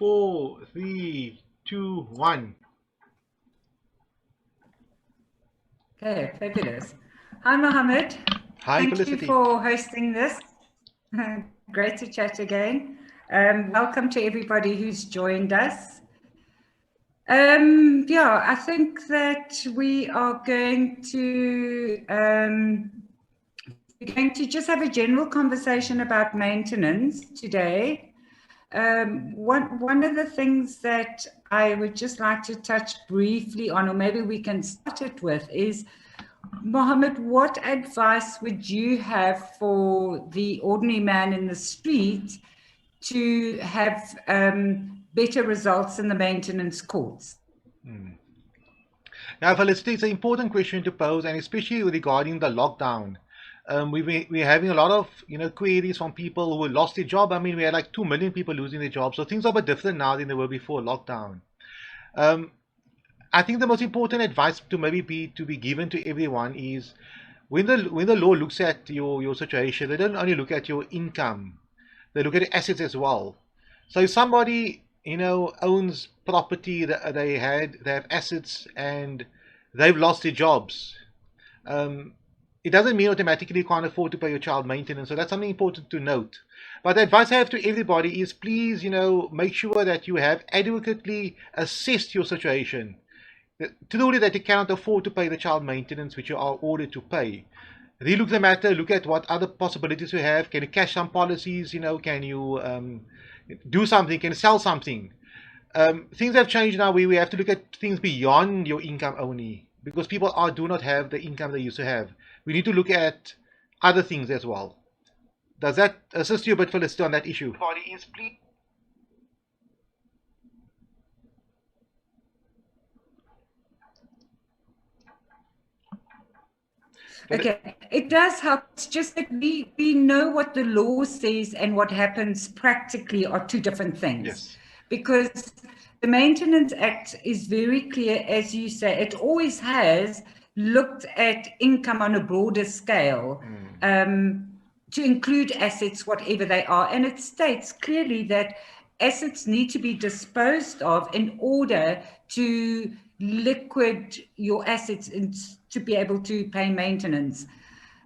4, 3, 2, 1. Okay, fabulous. Hi, Mohammed. Hi, Thank you Felicity. for hosting this. Great to chat again. Welcome to everybody who's joined us. Yeah, I think that we are going to just have a general conversation about maintenance today. One of the things that I would just like to touch briefly on, or maybe we can start it with, is Mohammed, what advice would you have for the ordinary man in the street to have better results in the maintenance courts? Now, Felicity, it's an important question to pose, and especially regarding the lockdown. We're having a lot of queries from people who lost their job. I mean, we had like 2 million people losing their jobs, so things are a bit different now than they were before lockdown. Um, I think the most important advice to maybe be given to everyone is when the law looks at your situation, they don't only look at your income, they look at assets as well. So if somebody owns property that they have assets and they've lost their jobs, um, it doesn't mean automatically you can't afford to pay your child maintenance. So that's something important to note. But the advice I have to everybody is please, make sure that you have adequately assessed your situation. Truly that you cannot afford to pay the child maintenance which you are ordered to pay. Relook the matter, look at what other possibilities you have. Can you cash some policies? Can you do something? Can you sell something? Things have changed now. We have to look at things beyond your income only because people do not have the income they used to have. We need to look at other things as well. Does that assist you a bit, Felicity, on that issue? Okay, it does help. It's just that we know what the law says and what happens practically are two different things. Yes. Because the Maintenance Act is very clear, as you say, it always has looked at income on a broader scale to include assets, whatever they are. And it states clearly that assets need to be disposed of in order to liquid your assets and to be able to pay maintenance.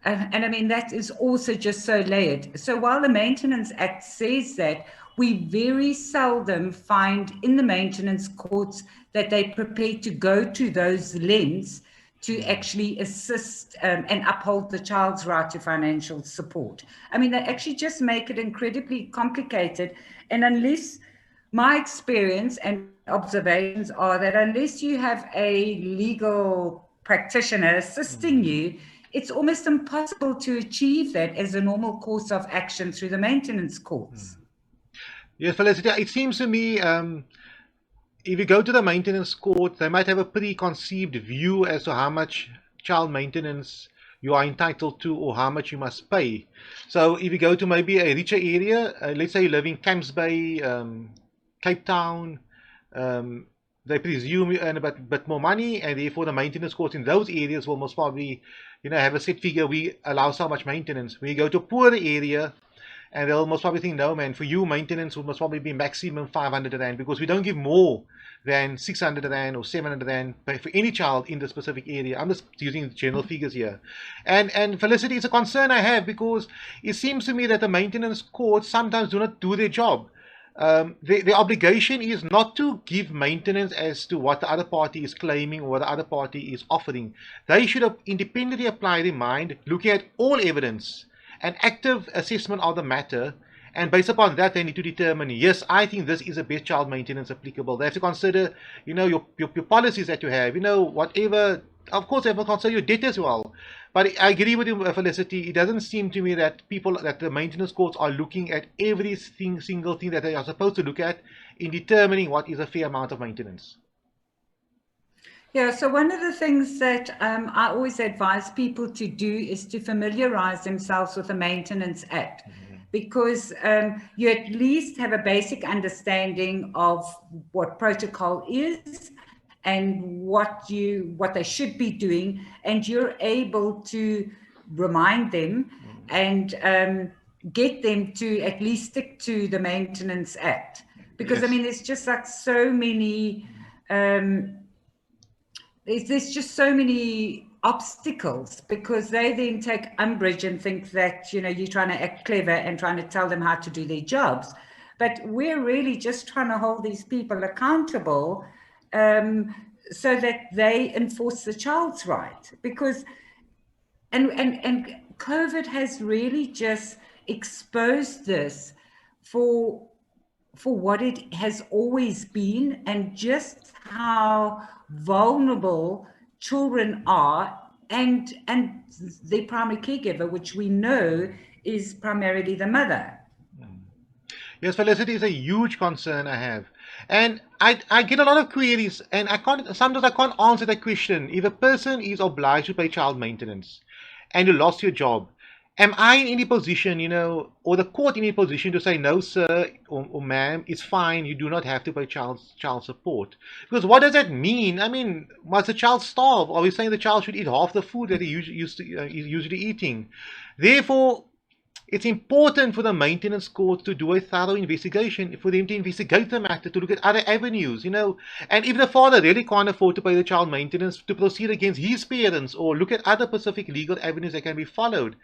And I mean, that is also just so layered. So while the Maintenance Act says that, we very seldom find in the maintenance courts that they're prepared to go to those lengths to actually assist and uphold the child's right to financial support. I mean, they actually just make it incredibly complicated. And unless my experience and observations are that unless you have a legal practitioner assisting you, it's almost impossible to achieve that as a normal course of action through the maintenance courts. Yes, Felicity, it seems to me if you go to the maintenance court, they might have a preconceived view as to how much child maintenance you are entitled to or how much you must pay. So if you go to maybe a richer area, let's say you live in Camps Bay, Cape Town, they presume you earn a bit more money, and therefore the maintenance courts in those areas will most probably, have a set figure. We allow so much maintenance. When you go to a poorer area, and they'll most probably think, no, man, for you, maintenance will most probably be maximum 500 Rand because we don't give more than 600 Rand or 700 Rand for any child in the specific area. I'm just using general figures here. And Felicity, it's a concern I have because it seems to me that the maintenance courts sometimes do not do their job. The obligation is not to give maintenance as to what the other party is claiming or what the other party is offering. They should have independently applied their mind, looking at all evidence, an active assessment of the matter, and based upon that, they need to determine, yes, I think this is a best child maintenance applicable. They have to consider, your policies that you have, whatever. Of course, they have to consider your debt as well. But I agree with you, Felicity. It doesn't seem to me that the maintenance courts are looking at single thing that they are supposed to look at in determining what is a fair amount of maintenance. Yeah, so one of the things that I always advise people to do is to familiarize themselves with the Maintenance Act, because you at least have a basic understanding of what protocol is and what they should be doing, and you're able to remind them and get them to at least stick to the Maintenance Act. because I Yes. mean, there's just like so many, there's just so many obstacles, because they then take umbrage and think that, you know, you're trying to act clever and trying to tell them how to do their jobs. But we're really just trying to hold these people accountable, so that they enforce the child's right. Because and COVID has really just exposed this for what it has always been, and just how vulnerable children are, and their primary caregiver, which we know is primarily the mother. Yes, Felicity is a huge concern I have. And I get a lot of queries, and sometimes I can't answer that question. If a person is obliged to pay child maintenance and you lost your job, am I in any position, or the court in any position to say, no, sir, or ma'am, it's fine, you do not have to pay child support? Because what does that mean? I mean, must the child starve? Are we saying the child should eat half the food that he is usually eating? Therefore, it's important for the maintenance court to do a thorough investigation, for them to investigate the matter, to look at other avenues, And if the father really can't afford to pay the child maintenance, to proceed against his parents, or look at other specific legal avenues that can be followed.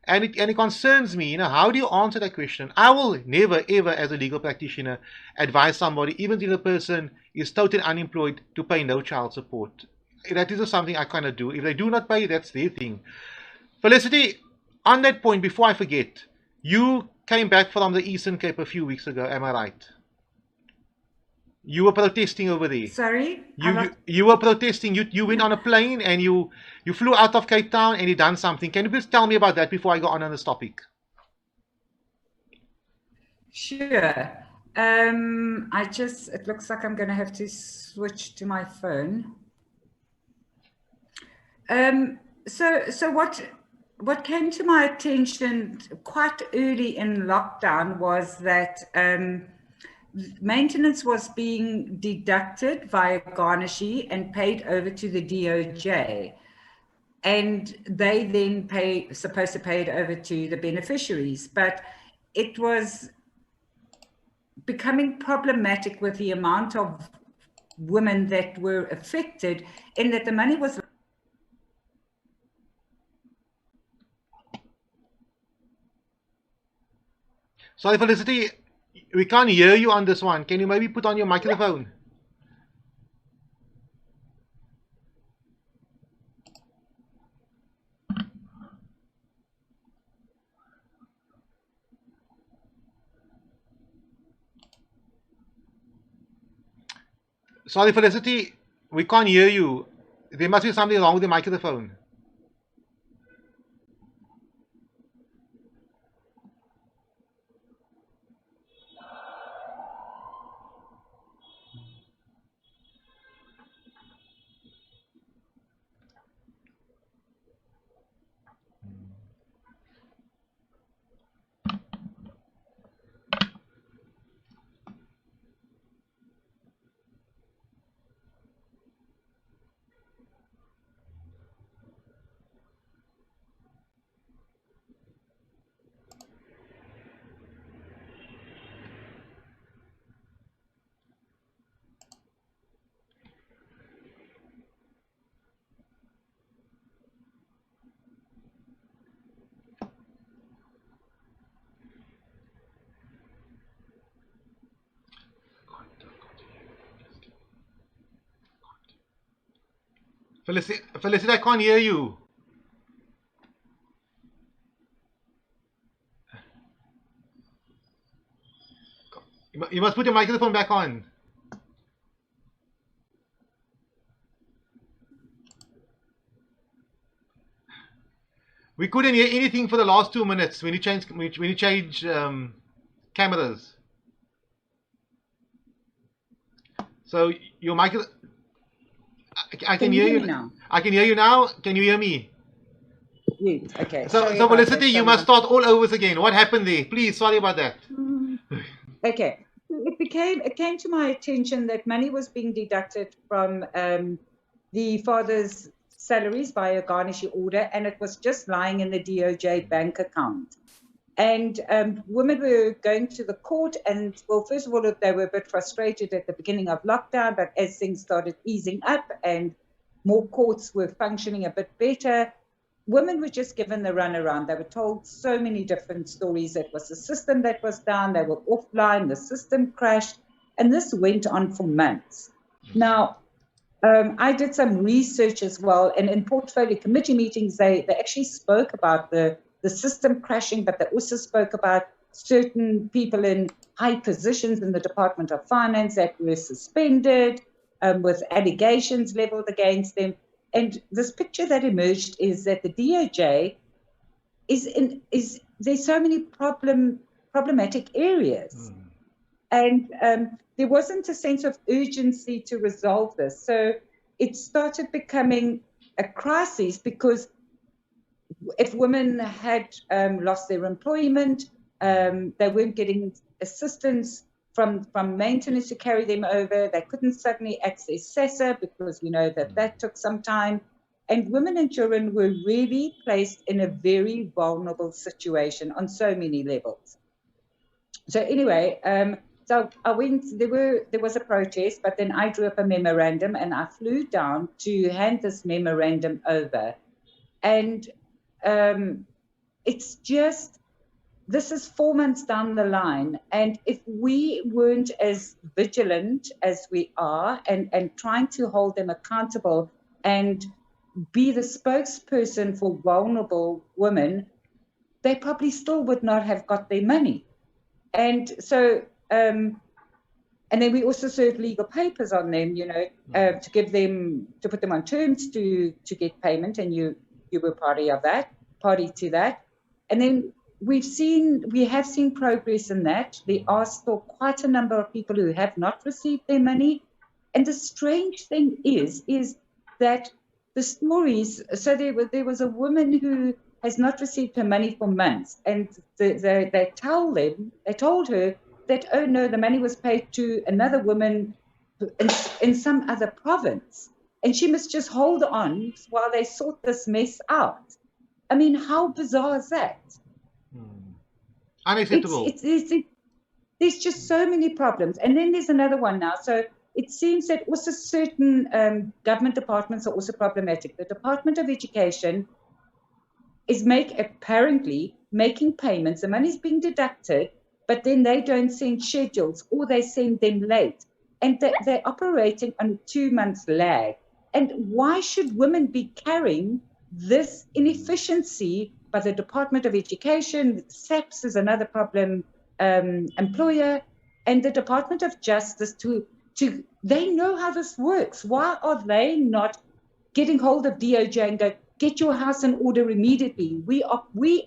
And it concerns me, how do you answer that question? I will never, ever, as a legal practitioner, advise somebody, even if the person is totally unemployed, to pay no child support. That is something I cannot do. If they do not pay, that's their thing. Felicity, on that point, before I forget, you came back from the Eastern Cape a few weeks ago, am I right? You were protesting over there. Sorry? You were protesting. You went on a plane and you flew out of Cape Town and you done something. Can you please tell me about that before I go on this topic? Sure. It looks like I'm going to have to switch to my phone. So what came to my attention quite early in lockdown was that maintenance was being deducted via garnishee and paid over to the DOJ. And they then supposed to pay it over to the beneficiaries. But it was becoming problematic with the amount of women that were affected, in that the money was... Sorry, Felicity, we can't hear you on this one. Can you maybe put on your microphone? Sorry, Felicity, we can't hear you. There must be something wrong with the microphone. Felicity, I can't hear you. You must put your microphone back on. We couldn't hear anything for the last 2 minutes when you change cameras. So your micro, I can hear you now. I can hear you now. Can you hear me? Yes. Okay. So Felicity, you must start all over again. What happened there? Please, sorry about that. Okay. It came to my attention that money was being deducted from the father's salaries by a garnishee order, and it was just lying in the DOJ bank account. And women were going to the court, and well, first of all, they were a bit frustrated at the beginning of lockdown, but as things started easing up and more courts were functioning a bit better, women were just given the runaround. They were told so many different stories. It was the system that was down, they were offline, the system crashed, and this went on for months. Now, I did some research as well, and in portfolio committee meetings, they actually spoke about the system crashing, but they also spoke about certain people in high positions in the Department of Finance that were suspended with allegations leveled against them. And this picture that emerged is that the DOJ there's so many problematic areas. And there wasn't a sense of urgency to resolve this. So it started becoming a crisis, because if women had lost their employment, they weren't getting assistance from maintenance to carry them over. They couldn't suddenly access SASSA, because we know that took some time. And women and children were really placed in a very vulnerable situation on so many levels. So anyway, so I went, there was a protest, but then I drew up a memorandum and I flew down to hand this memorandum over. And it's just, this is 4 months down the line. And if we weren't as vigilant as we are and trying to hold them accountable and be the spokesperson for vulnerable women, they probably still would not have got their money. And so, and then we also served legal papers on them, to give them, to put them on terms to get payment, and you were party to that. And then we have seen progress in that. There are still quite a number of people who have not received their money. And the strange thing is that the stories, so there was a woman who has not received her money for months, and they told her that, oh no, the money was paid to another woman in some other province, and she must just hold on while they sort this mess out. I mean, how bizarre is that? Unacceptable. There's just so many problems. And then there's another one now. So it seems that also certain government departments are also problematic. The Department of Education is apparently making payments. The money's being deducted, but then they don't send schedules, or they send them late. And they're operating on 2 months lag. And why should women be carrying this inefficiency by the Department of Education? SAPS is another problem employer, and the Department of Justice they know how this works. Why are they not getting hold of DOJ and go, get your house in order immediately? We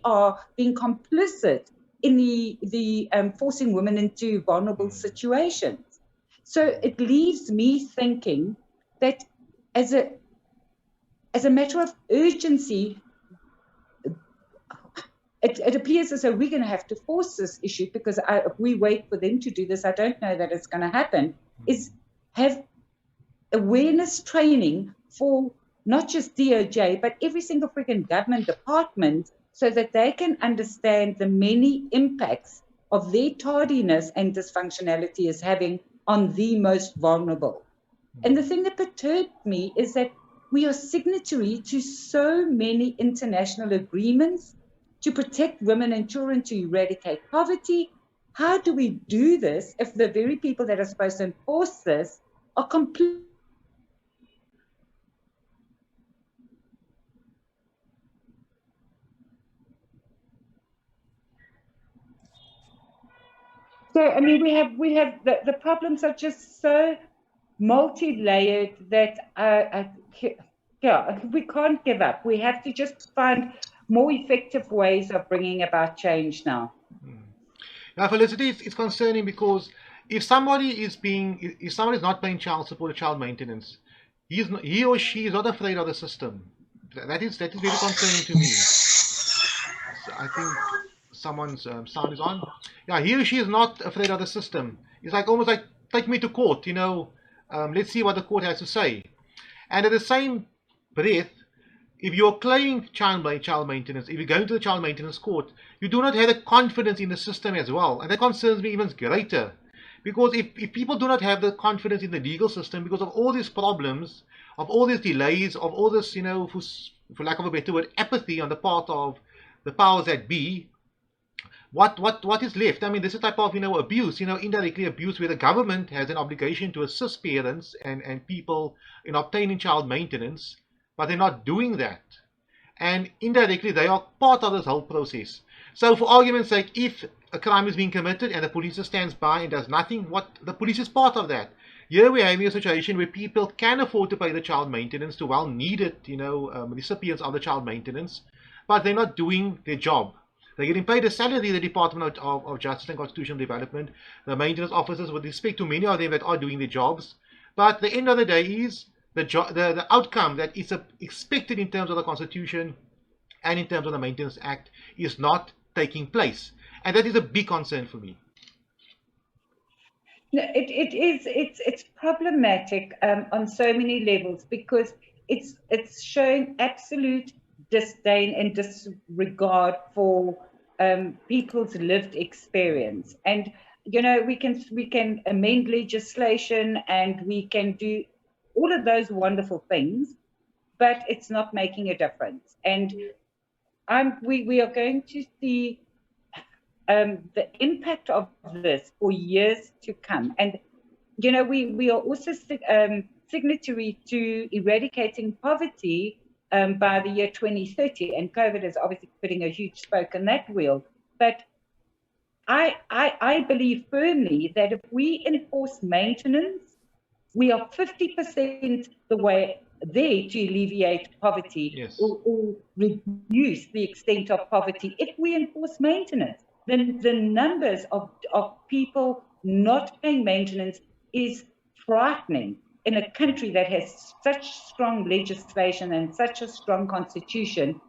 are being complicit in the forcing women into vulnerable situations. So it leaves me thinking that as a matter of urgency, it appears as though we're going to have to force this issue, because if we wait for them to do this, I don't know that it's going to happen, is have awareness training for not just DOJ, but every single freaking government department, so that they can understand the many impacts of their tardiness and dysfunctionality is having on the most vulnerable. And the thing that perturbed me is that we are signatory to so many international agreements to protect women and children, to eradicate poverty. How do we do this if the very people that are supposed to enforce this are completely... So, I mean, we have the problems are just so multi-layered that we can't give up. We have to just find more effective ways of bringing about change now. Now, Felicity, it's concerning, because if somebody is not paying child support or child maintenance, he or she is not afraid of the system. That is very concerning to me. So I think someone's sound is on. Yeah, he or she is not afraid of the system. It's like almost like, take me to court, let's see what the court has to say. And at the same breath, if you're claiming child maintenance, if you go into the child maintenance court, you do not have the confidence in the system as well. And that concerns me even greater. Because if people do not have the confidence in the legal system because of all these problems, of all these delays, of all this, for lack of a better word, apathy on the part of the powers that be, what is left? I mean, this is a type of abuse, indirectly abuse, where the government has an obligation to assist parents and people in obtaining child maintenance, but they're not doing that. And indirectly, they are part of this whole process. So, for argument's sake, if a crime is being committed and the police just stands by and does nothing, what the police is part of that. Here we're having a situation where people can afford to pay the child maintenance to well-needed, recipients of the child maintenance, but they're not doing their job. They're getting paid a salary, the Department of Justice and Constitutional Development, the maintenance officers, with respect to many of them that are doing their jobs. But the end of the day is the outcome that is expected in terms of the Constitution and in terms of the Maintenance Act is not taking place. And that is a big concern for me. No, it is. It's problematic on so many levels, because it's showing absolute disdain and disregard for people's lived experience. And we can amend legislation and we can do all of those wonderful things, but it's not making a difference. And we are going to see the impact of this for years to come. And we are also signatory to eradicating poverty by the year 2030, and COVID is obviously putting a huge spoke in that wheel. But I believe firmly that if we enforce maintenance, we are 50% the way there to alleviate poverty. Yes. or reduce the extent of poverty if we enforce maintenance. Then the numbers of people not paying maintenance is frightening in a country that has such strong legislation and such a strong constitution.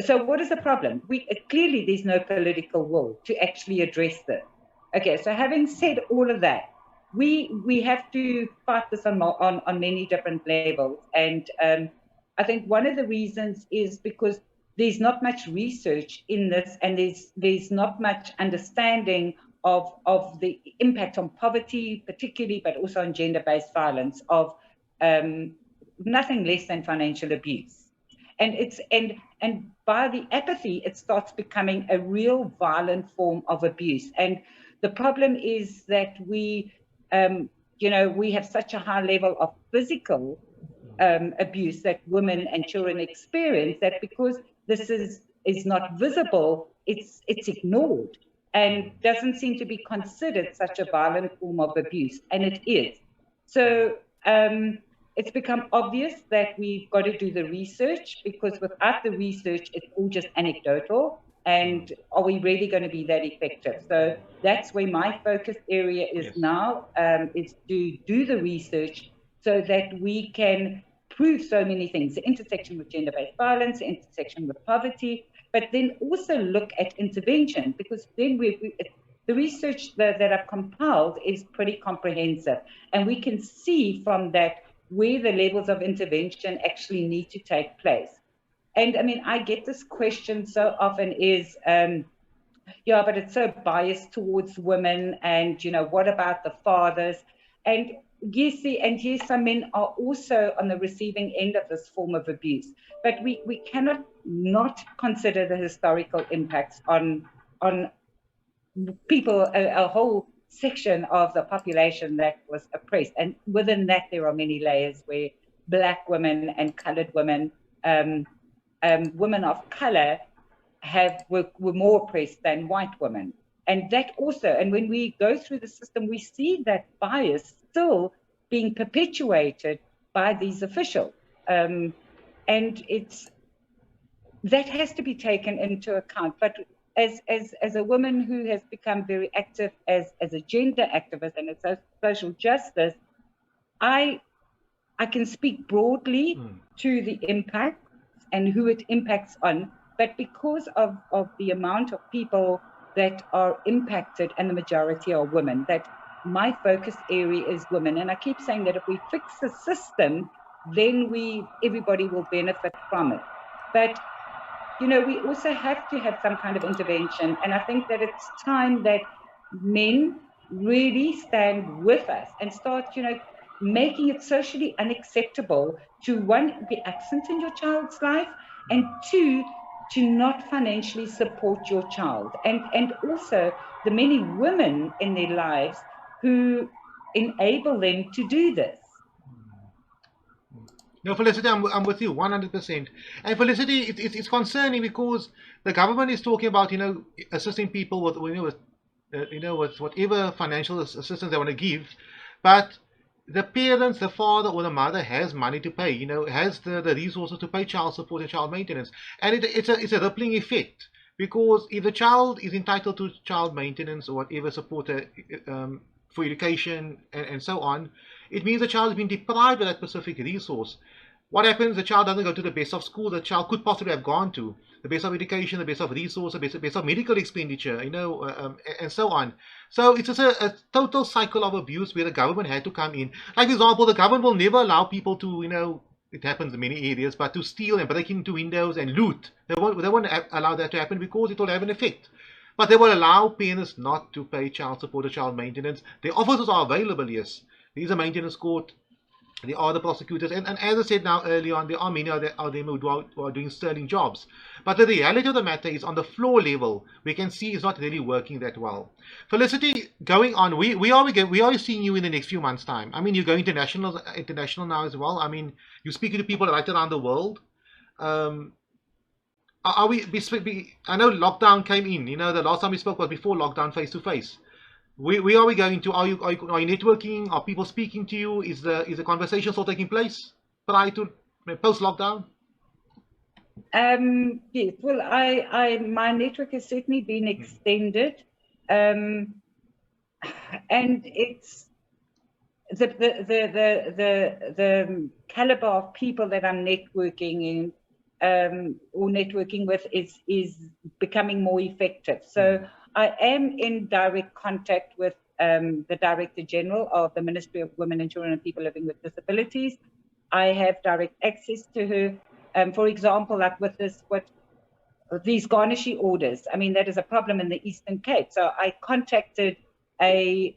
So what is the problem? Clearly there's no political will to actually address this. Okay, so having said all of that, we have to fight this on many different levels. And I think one of the reasons is because there's not much research in this, and there's not much understanding of the impact on poverty, particularly, but also on gender-based violence, of nothing less than financial abuse. And by the apathy, it starts becoming a real violent form of abuse. And the problem is that we have such a high level of physical abuse that women and children experience, that because this is not visible, it's ignored and doesn't seem to be considered such a violent form of abuse, and it is. So it's become obvious that we've got to do the research, because without the research, it's all just anecdotal. And are we really going to be that effective? So that's where my focus area is. Yes. Now, is to do the research so that we can prove so many things: the intersection with gender-based violence, the intersection with poverty, but then also look at intervention, because then the research that I've compiled is pretty comprehensive, and we can see from that where the levels of intervention actually need to take place. And I mean, I get this question so often is, yeah, but it's so biased towards women, and what about the fathers? And yes, some men are also on the receiving end of this form of abuse, but we cannot not consider the historical impacts on people, a whole section of the population that was oppressed. And within that, there are many layers where Black women and colored women, women of color were more oppressed than white women. And that also, and when we go through the system, we see that bias still being perpetuated by these officials. And that has to be taken into account. But as a woman who has become very active as a gender activist and a social justice, I can speak broadly to the impact and who it impacts on, but because of the amount of people that are impacted, and the majority are women, that my focus area is women. And I keep saying that if we fix the system, then everybody will benefit from it. But we also have to have some kind of intervention. And I think that it's time that men really stand with us and start, making it socially unacceptable to, one, be absent in your child's life, and two, to not financially support your child. And also the many women in their lives who enable them to do this. No, Felicity, I'm with you 100%. And Felicity, it's concerning because the government is talking about, assisting people with, with whatever financial assistance they want to give, but the parents, the father or the mother has money to pay, has the resources to pay child support and child maintenance, and it's a rippling effect because if the child is entitled to child maintenance or whatever support for education and so on, it means the child has been deprived of that specific resource. What happens? The child doesn't go to the best of school the child could possibly have gone to, the best of education, the best of resources, the best of medical expenditure, and so on. So it's just a total cycle of abuse where the government had to come in. Like, for example, the government will never allow people to, it happens in many areas, but to steal and break into windows and loot. They won't allow that to happen because it will have an effect. But they will allow parents not to pay child support or child maintenance. The officers are available, yes. There is a maintenance court. There are the prosecutors, and as I said now early on, there are many of them who are doing sterling jobs. But the reality of the matter is, on the floor level, we can see it's not really working that well. Felicity, going on, we are seeing you in the next few months' time. I mean, you're going international now as well. I mean, you're speaking to people right around the world. Are we? I know lockdown came in. The last time we spoke was before lockdown, face to face. Where are we going to? Are you networking? Are people speaking to you? Is the conversation still taking place prior to post lockdown? Yes. Well, my network has certainly been extended, and it's the caliber of people that I'm networking in or networking with is becoming more effective. So I am in direct contact with the Director General of the Ministry of Women and Children and People Living with Disabilities. I have direct access to her. For example, like with these garnishee orders, I mean, that is a problem in the Eastern Cape. So I contacted a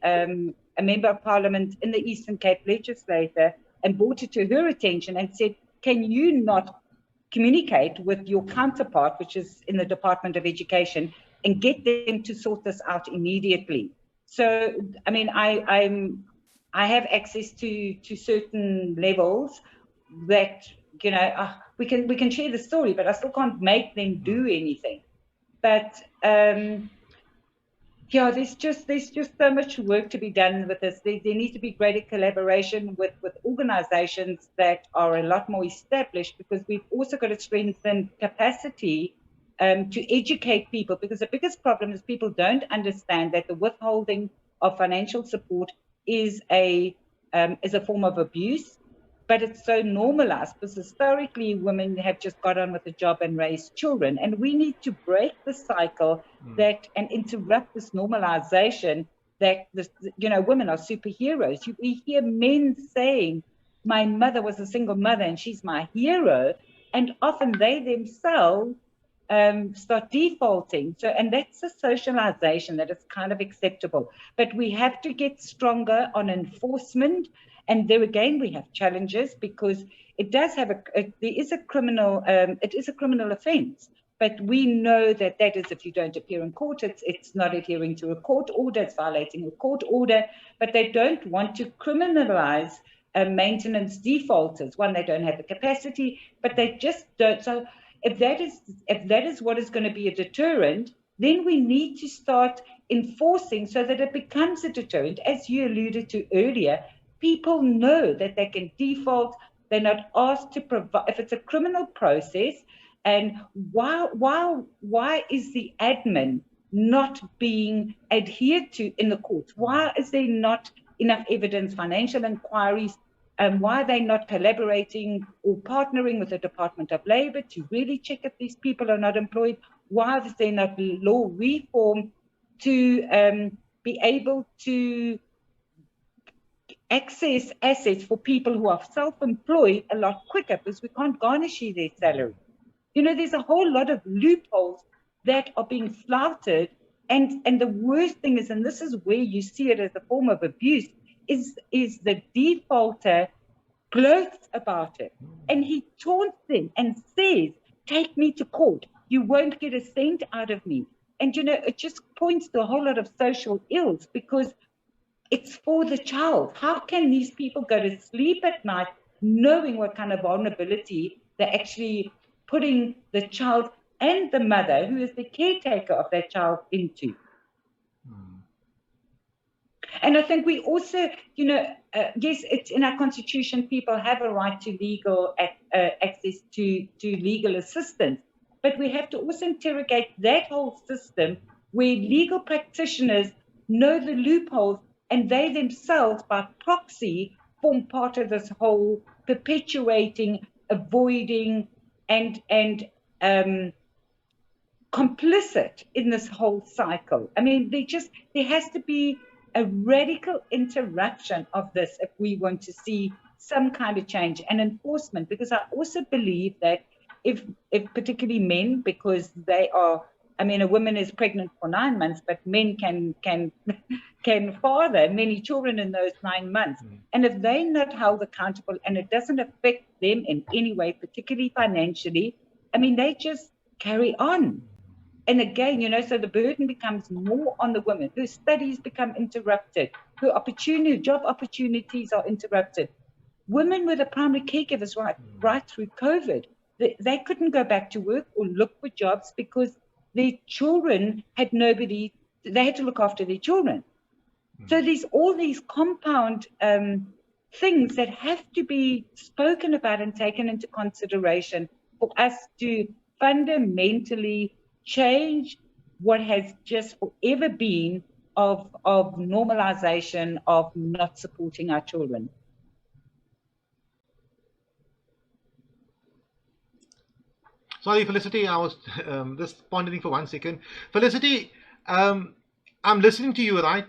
member of parliament in the Eastern Cape legislator and brought it to her attention and said, can you not communicate with your counterpart, which is in the Department of Education, and get them to sort this out immediately? So, I mean, I have access to certain levels that, we can share the story, but I still can't make them do anything. But yeah, there's just so much work to be done with this. There needs to be greater collaboration with organizations that are a lot more established, because we've also got to strengthen capacity to educate people, because the biggest problem is people don't understand that the withholding of financial support is a form of abuse. But it's so normalized because historically women have just got on with the job and raised children. And we need to break the cycle and interrupt this normalization that women are superheroes. We hear men saying, my mother was a single mother and she's my hero. And often they themselves start defaulting. So, and that's a socialization that is kind of acceptable. But we have to get stronger on enforcement. And there again, we have challenges because it does have it is a criminal offence. But we know that is, if you don't appear in court, it's not adhering to a court order, it's violating a court order. But they don't want to criminalize maintenance defaulters. One, they don't have the capacity, but they just don't. So if that is what is going to be a deterrent, then we need to start enforcing so that it becomes a deterrent. As you alluded to earlier, people know that they can default. They're not asked to provide. If it's a criminal process, and why is the admin not being adhered to in the courts? Why is there not enough evidence, financial inquiries? Why are they not collaborating or partnering with the Department of Labour to really check if these people are not employed? Why is there not law reform to be able to access assets for people who are self-employed a lot quicker, because we can't garnish their salary? There's a whole lot of loopholes that are being flouted. And the worst thing is, and this is where you see it as a form of abuse, is the defaulter gloats about it. And he taunts them and says, take me to court. You won't get a cent out of me. And, it just points to a whole lot of social ills, because it's for the child. How can these people go to sleep at night knowing what kind of vulnerability they're actually putting the child and the mother, who is the caretaker of that child, into? And I think we also, yes, it's in our constitution, people have a right to legal access to legal assistance. But we have to also interrogate that whole system where legal practitioners know the loopholes, and they themselves, by proxy, form part of this whole perpetuating, avoiding, and complicit in this whole cycle. I mean, there has to be a radical interruption of this if we want to see some kind of change and enforcement, because I also believe that if particularly men, because they are, I mean, a woman is pregnant for 9 months, but men can father many children in those 9 months. And if they're not held accountable and it doesn't affect them in any way, particularly financially, I mean, they just carry on. And again, so the burden becomes more on the women. Her studies become interrupted. Her job opportunities are interrupted. Women were the primary caregivers right through COVID. They couldn't go back to work or look for jobs because their children had nobody. They had to look after their children. So there's all these compound things that have to be spoken about and taken into consideration for us to fundamentally change what has just forever been of normalization of not supporting our children. Sorry, Felicity, I was just pondering for 1 second. Felicity, I'm listening to you, right?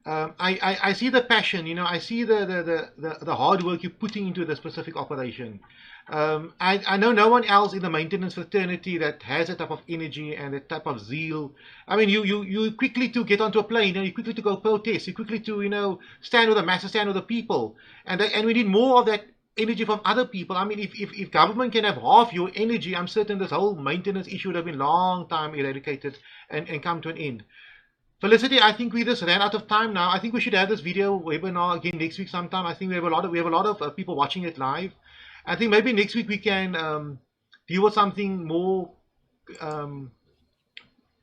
I see the passion, I see the hard work you're putting into the specific operation. I know no one else in the maintenance fraternity that has that type of energy and that type of zeal. I mean, you quickly to get onto a plane, you quickly to go protest, you quickly to stand with the masses, stand with the people, and we need more of that energy from other people. I mean, if government can have half your energy, I'm certain this whole maintenance issue would have been long time eradicated and come to an end. Felicity, I think we just ran out of time now. I think we should have this video webinar again next week sometime. I think we have a lot of people watching it live. I think maybe next week we can deal with something more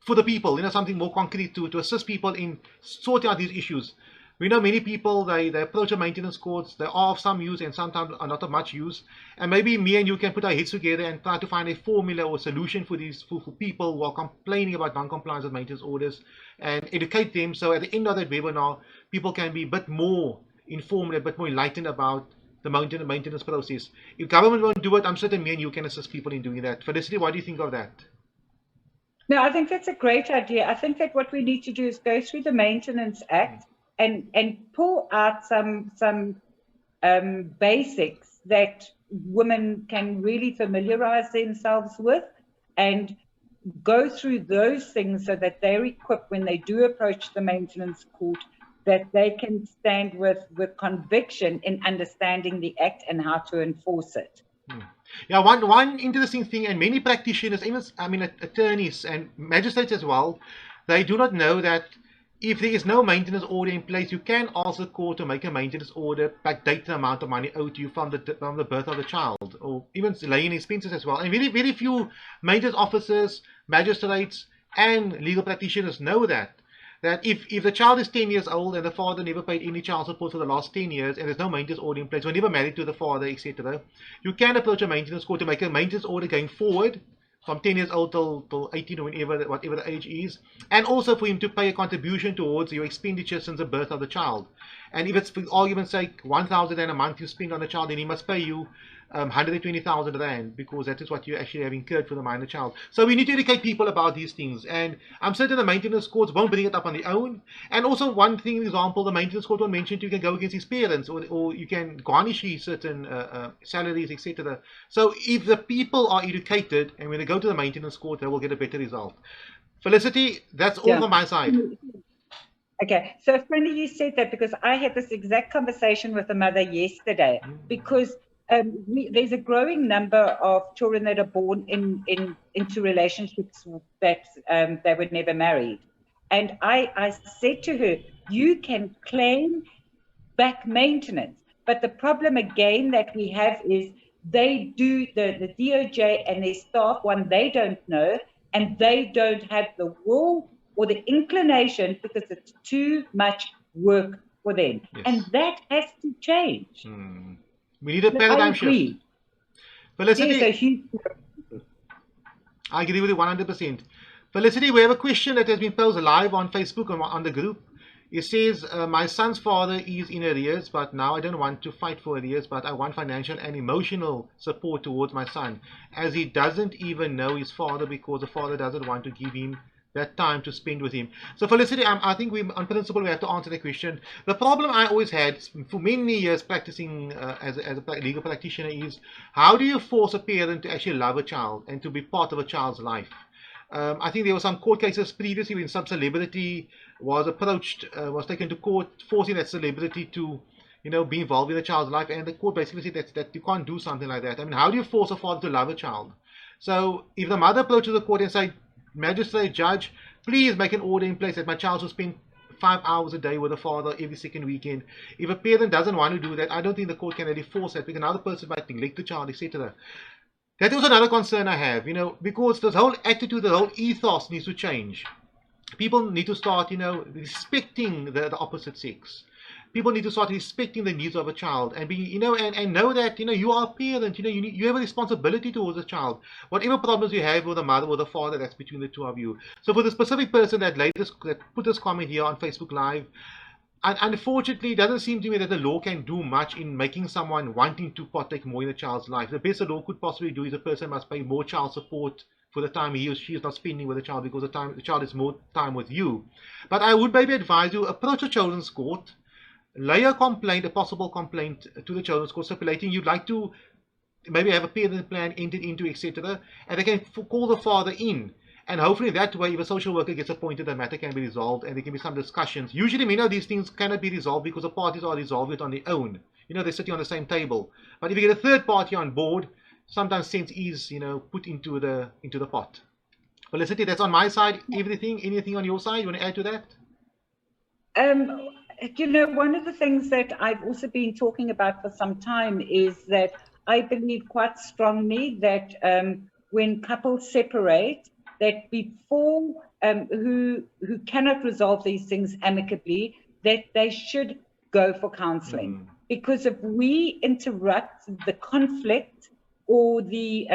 for the people, something more concrete to assist people in sorting out these issues. We know many people, they approach a maintenance courts, they are of some use and sometimes are not of much use. And maybe me and you can put our heads together and try to find a formula or solution for these for people who are complaining about non-compliance with maintenance orders, and educate them so at the end of that webinar, people can be a bit more informed, a bit more enlightened about the maintenance process. If government won't do it, I'm certain me and you can assist people in doing that. Felicity, what do you think of that? No, I think that's a great idea. I think that what we need to do is go through the Maintenance Act and pull out some basics that women can really familiarize themselves with, and go through those things so that they're equipped when they do approach the maintenance court, that they can stand with conviction in understanding the act and how to enforce it. Yeah, one interesting thing, and many practitioners, even attorneys and magistrates as well, they do not know that if there is no maintenance order in place, you can ask the court to make a maintenance order, backdate the amount of money owed to you from the birth of the child, or even laying expenses as well. And very, very few maintenance officers, magistrates, and legal practitioners know that if the child is 10 years old and the father never paid any child support for the last 10 years and there's no maintenance order in place, or never married to the father, etc., you can approach a maintenance court to make a maintenance order going forward from 10 years old till 18 or whatever the age is, and also for him to pay a contribution towards your expenditure since the birth of the child. And if it's, for argument's sake, 1,000 a month you spend on the child, then he must pay you 120,000 rand, because that is what you actually have incurred for the minor child. So we need to educate people about these things, and I'm certain the maintenance courts won't bring it up on their own. And also, one thing, example, the maintenance court will mention you can go against his parents, or you can garnish his certain salaries, etc. So if the people are educated, and when they go to the maintenance court, they will get a better result. Felicity, that's all from my side. Okay, so funny you said that, because I had this exact conversation with a mother yesterday, because there's a growing number of children that are born into relationships that they were never married. And I said to her, you can claim back maintenance, but the problem again that we have is they do, the DOJ and their staff, one, they don't know, and they don't have the will or the inclination, because it's too much work for them. Yes. And that has to change. We need a paradigm shift. Felicity, yes, a huge... I agree with you 100%. Felicity, we have a question that has been posed live on Facebook and on the group. It says, my son's father is in arrears, but now I don't want to fight for arrears, but I want financial and emotional support towards my son, as he doesn't even know his father, because the father doesn't want to give him that time to spend with him. So Felicity, I think we, on principle, we have to answer the question. The problem I always had for many years practicing as a legal practitioner is, how do you force a parent to actually love a child and to be part of a child's life? I think there were some court cases previously when some celebrity was approached, was taken to court, forcing that celebrity to, be involved in a child's life, and the court basically said that you can't do something like that. I mean, how do you force a father to love a child? So if the mother approaches the court and say, magistrate, judge, please make an order in place that my child should spend 5 hours a day with the father every second weekend. If a parent doesn't want to do that, I don't think the court can really force that, because another person might neglect the child, etc. That was another concern I have, because this whole attitude, the whole ethos needs to change. People need to start, respecting the opposite sex. People need to start respecting the needs of a child, and be, and know that, you are a parent, you have a responsibility towards a child. Whatever problems you have with the mother or the father, that's between the two of you. So for the specific person that put this comment here on Facebook Live, unfortunately, it doesn't seem to me that the law can do much in making someone wanting to partake more in a child's life. The best the law could possibly do is a person must pay more child support for the time he or she is not spending with the child, because the child is more time with you. But I would maybe advise you, approach a children's court, lay a complaint, a possible complaint, to the children's court, stipulating you'd like to maybe have a parent plan entered into, etc., and they can call the father in. And hopefully that way, if a social worker gets appointed, the matter can be resolved, and there can be some discussions. Usually, many of these things cannot be resolved because the parties are resolving it on their own. They're sitting on the same table. But if you get a third party on board, sometimes sense is, put into the pot. Felicity, that's on my side. Anything on your side? You want to add to that? One of the things that I've also been talking about for some time is that I believe quite strongly that when couples separate, that before who cannot resolve these things amicably, that they should go for counseling. Because if we interrupt the conflict or the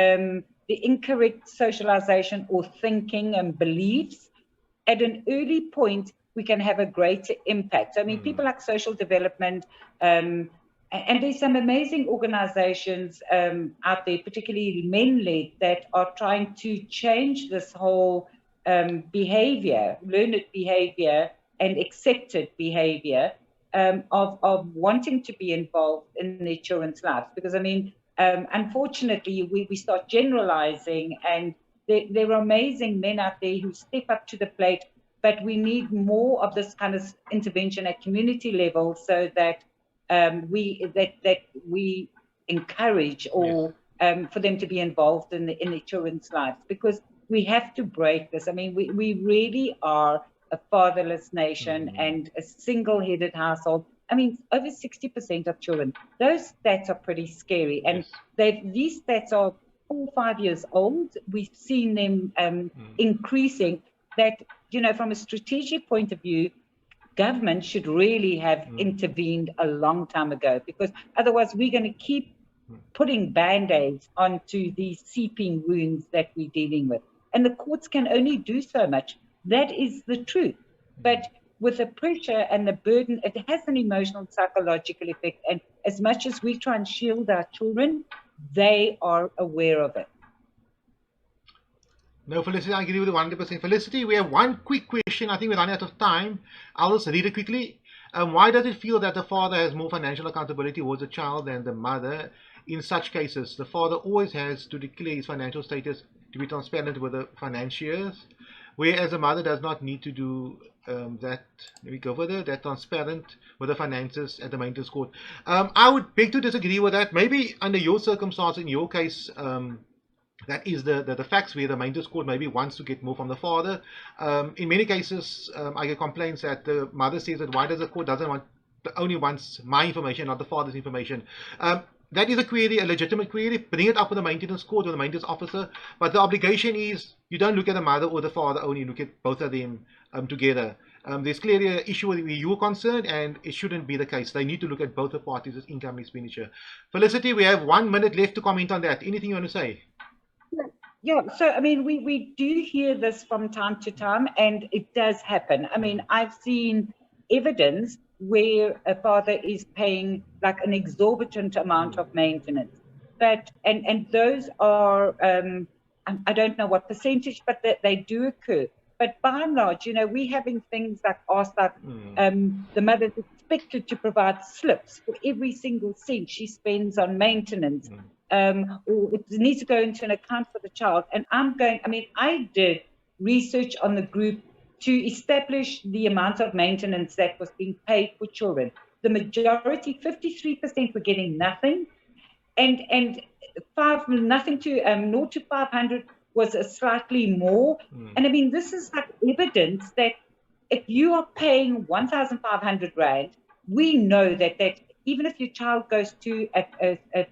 incorrect socialization or thinking and beliefs at an early point, we can have a greater impact. I mean, people like Social Development, and there's some amazing organizations out there, particularly men-led, that are trying to change this whole behavior, learned behavior and accepted behavior of wanting to be involved in their children's lives. Because, I mean, unfortunately, we start generalizing, and there are amazing men out there who step up to the plate, but we need more of this kind of intervention at community level, so that we encourage or for them to be involved in their children's lives, because we have to break this. I mean, we really are a fatherless nation and a single-headed household. I mean, over 60% of children. Those stats are pretty scary, and these stats are 4 or 5 years old. We've seen them increasing. That, from a strategic point of view, government should really have intervened a long time ago, because otherwise we're going to keep putting band-aids onto these seeping wounds that we're dealing with. And the courts can only do so much. That is the truth. But with the pressure and the burden, it has an emotional, psychological effect. And as much as we try and shield our children, they are aware of it. No, Felicity, I agree with you 100%. Felicity, we have one quick question. I think we're running out of time. I'll just read it quickly. Why does it feel that the father has more financial accountability towards the child than the mother? In such cases, the father always has to declare his financial status to be transparent with the financiers, whereas the mother does not need to do that. Let me go further. That transparent with the finances at the maintenance court. I would beg to disagree with that. Maybe under your circumstance, in your case, that is the facts where the maintenance court maybe wants to get more from the father. In many cases, I get complaints that the mother says that why does the court doesn't want only wants my information, not the father's information. That is a query, a legitimate query. Bring it up with the maintenance court or the maintenance officer. But the obligation is you don't look at the mother or the father only, you look at both of them together. There's clearly an issue where you're concerned, and it shouldn't be the case. They need to look at both the parties' income and expenditure. Felicity, we have 1 minute left to comment on that. Anything you want to say? Yeah, so I mean, we do hear this from time to time, and it does happen. I mean, I've seen evidence where a father is paying like an exorbitant amount of maintenance, but and those are I don't know what percentage, but they do occur. But by and large, you know, we're having things like asked like the mother's expected to provide slips for every single cent she spends on maintenance. Or it needs to go into an account for the child. And I did research on the group to establish the amount of maintenance that was being paid for children. The majority, 53%, were getting nothing, and nothing to 0 to 500 was a slightly more. And I mean, this is like evidence that if you are paying 1,500 rand, we know that even if your child goes to a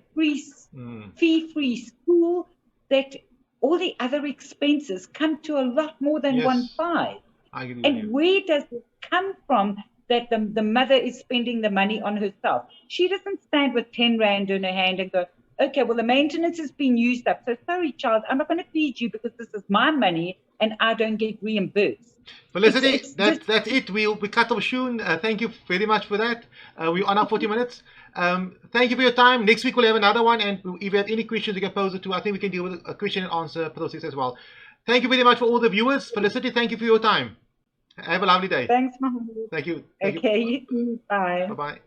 fee-free school, that all the other expenses come to a lot more than 1.5. And where does it come from that the mother is spending the money on herself? She doesn't stand with 10 rand in her hand and go, okay, well, the maintenance has been used up. So sorry, child, I'm not going to feed you because this is my money and I don't get reimbursed. Felicity, that's it. We cut off soon. Thank you very much for that. We're on our 40 minutes. Thank you for your time. Next week we'll have another one, and if you have any questions, you can pose it to. I think we can deal with a question and answer process as well. Thank you very much for all the viewers. Felicity, thank you for your time. Have a lovely day. Thanks, Mohammed. Thank you. Okay, you too. Bye. Bye-bye.